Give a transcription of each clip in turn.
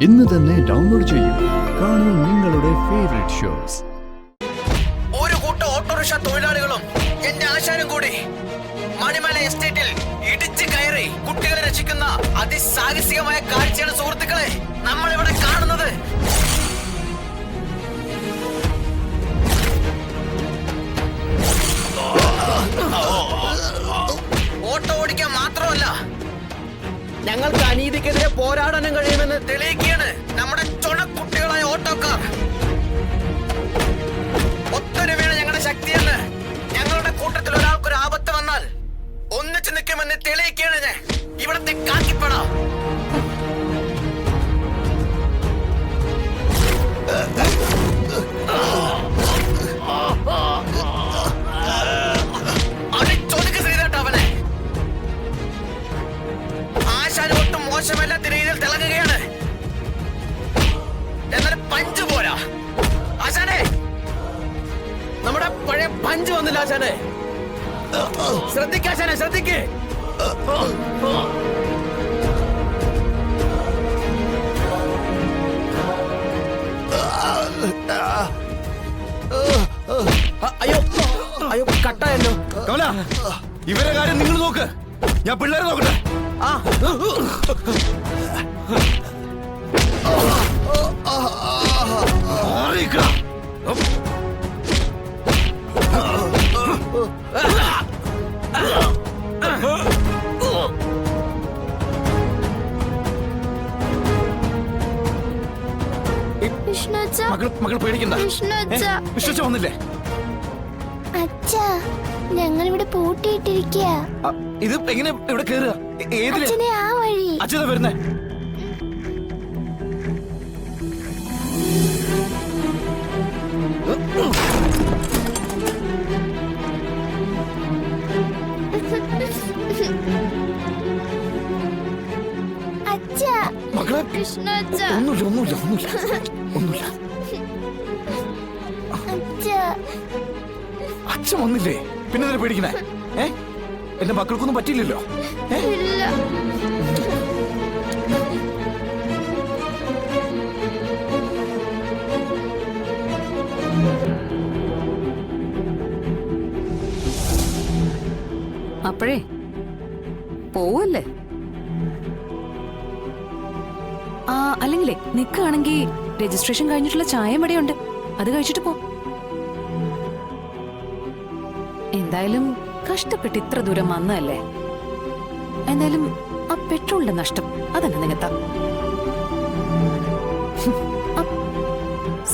ഇന്ന് തന്നെ ഡൗൺലോഡ് ചെയ്യൂ. കാണൂ നിങ്ങളുടെ ഫേവറേറ്റ് ഷോസ്. ഒരു കൂട്ടം ഓട്ടോറിക്ഷ തൊഴിലാളികളും എന്റെ ആശാനും കൂടി മണിമല എസ്റ്റേറ്റിൽ ഇടിച്ചു കയറി കുട്ടികളെ രക്ഷിക്കുന്ന അതിസാഹസികമായ കാഴ്ചയാണ് സുഹൃത്തുക്കളെ നമ്മൾ ഇവിടെ കാണുന്നത്. ഓട്ടോ ഓടിക്കാൻ മാത്രമല്ല, ഞങ്ങൾക്ക് അനീതിക്കെതിരെ പോരാടാനും കഴിയുമെന്ന് തെളിയിക്കുകയാണ് നമ്മുടെ ചുണക്കുട്ടികളായ ഓട്ടോക്കാർ. ഒത്തൊരുമയാണ് ഞങ്ങളുടെ ശക്തിയെന്ന്, ഞങ്ങളുടെ കൂട്ടത്തിൽ ഒരാൾക്കൊരു ആപത്ത് വന്നാൽ ഒന്നിച്ചു നിൽക്കുമെന്ന് തെളിയിക്കുകയാണ് ഞാൻ ഇവിടത്തെ കാക്കിപ്പട. മോശമല്ലാത്ത രീതിയിൽ തിളങ്ങുകയാണ്. എന്നാൽ പഞ്ച് പോരാ ആശാനെ, നമ്മുടെ പഴയ പഞ്ച് വന്നില്ല ആശാനെ. ശ്രദ്ധിക്കാശാനെ, ശ്രദ്ധിക്കേ. അയ്യോ അയ്യോ, കട്ടായല്ലോ. ഇവരെ കാര്യം നിങ്ങൾ നോക്ക്, ഞാൻ പിള്ളേരെ നോക്കട്ടെ. മകൾ പേടിക്കണ്ട. വിശ്വസിച്ച് വന്നില്ലേ? അച്ഛാ, ഞങ്ങൾ ഇവിടെ പൂട്ടിയിട്ടിരിക്കുക. ഇത് എങ്ങനെ ഇവിടെ കേറുക? ഏതിലെ ആ വഴി? അച്ഛനാ വരുന്നേ. മകളെ ഒന്നുമില്ല. അച്ഛൻ വന്നില്ലേ, പിന്നെ എന്തിനാ പേടിക്കണേ? എന്റെ മക്കൾക്കൊന്നും പറ്റില്ലല്ലോ. അപ്പോഴേ പോവല്ലേ? അല്ലെങ്കിലേ നിക്കാണെങ്കി രജിസ്ട്രേഷൻ കഴിഞ്ഞിട്ടുള്ള ചായ ഇവിടെയുണ്ട്, അത് കഴിച്ചിട്ട് പോ. എന്തായാലും കഷ്ടപ്പെട്ട് ഇത്ര ദൂരം വന്നതല്ലേ, എന്തായാലും ആ പെട്രോളിന്റെ നഷ്ടം അതന്നെ നികത്താം.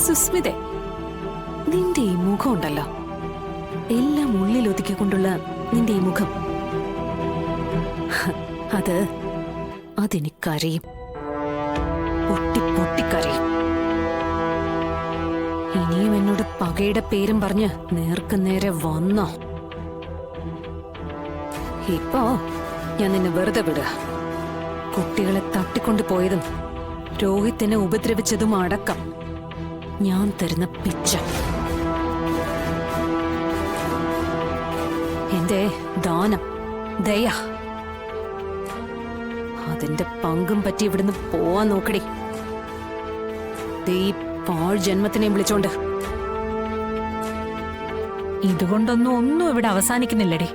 സുസ്മിതേ, നിന്റെ ഈ മുഖം ഉണ്ടല്ലോ, എല്ലാം ഉള്ളിൽ ഒതുക്കിക്കൊണ്ടുള്ള നിന്റെ ഈ മുഖം, അതെനിക്കറിയും. പൊട്ടിക്കരയും. ഇനിയും എന്നോട് പകയുടെ പേരും പറഞ്ഞ് നേർക്കുനേരെ വന്നോ, ഇപ്പോ ഞാൻ നിന്നെ വെറുതെ വിടുക. കുട്ടികളെ തട്ടിക്കൊണ്ടു പോയതും രോഹിത്തിനെ ഉപദ്രവിച്ചതും അടക്കം ഞാൻ തരുന്ന പിച്ച. എന്റെ ദാനം, ദയ, അതിന്റെ പങ്കും പറ്റി ഇവിടുന്ന് പോവാൻ നോക്കടി. ഈ പാഴ് ജന്മത്തിനെ വിളിച്ചോണ്ട്. ഇതുകൊണ്ടൊന്നും ഒന്നും ഇവിടെ അവസാനിക്കുന്നില്ലടി.